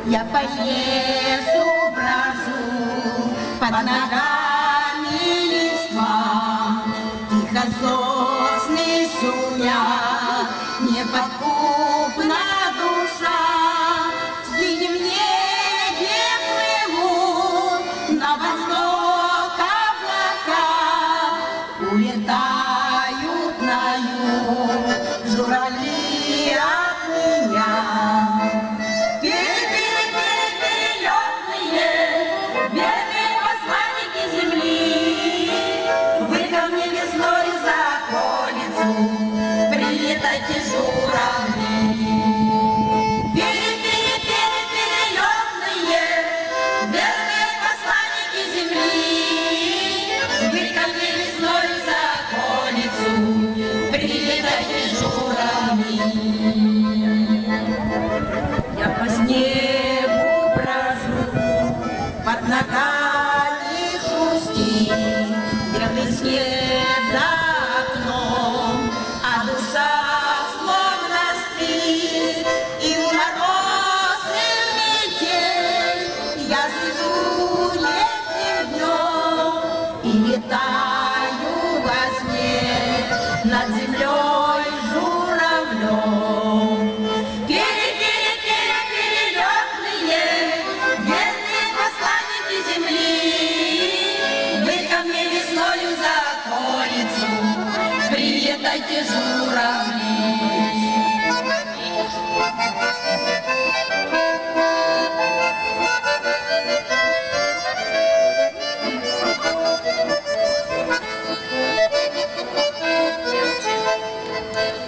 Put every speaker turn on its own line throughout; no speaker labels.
Я по лесу брожу, под ногами листва, тихо сосны шумят, неподкупна душа. В синем небе плывут на восток облака, улетают на юг журавли от меня. Прилетайте, журавли, перелетные, верные посланники земли. Вы ко мне весной за околицу, прилетайте, журавли. Я по снегу брожу, под ногами хрустит белый снег за окном, а душа словно спит. И в мороз и в метель я сижу летним днем и летаю во сне над землей журавлем. Перелетные, верные посланники земли, вы ко мне весною за околицу, прилетайте, журавли.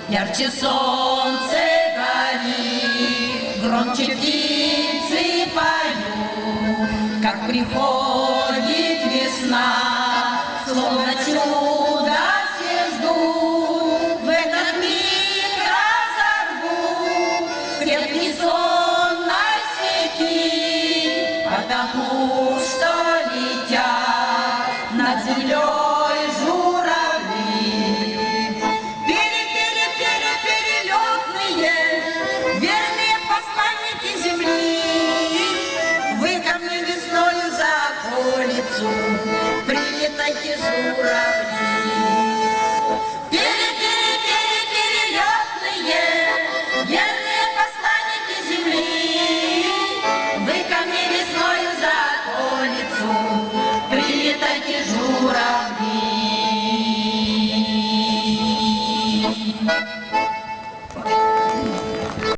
Ярче солнце горит, громче птицы поют, как приходит весна, словно чудо все ждут. В этот миг разорву крепкий сон на стихи, потому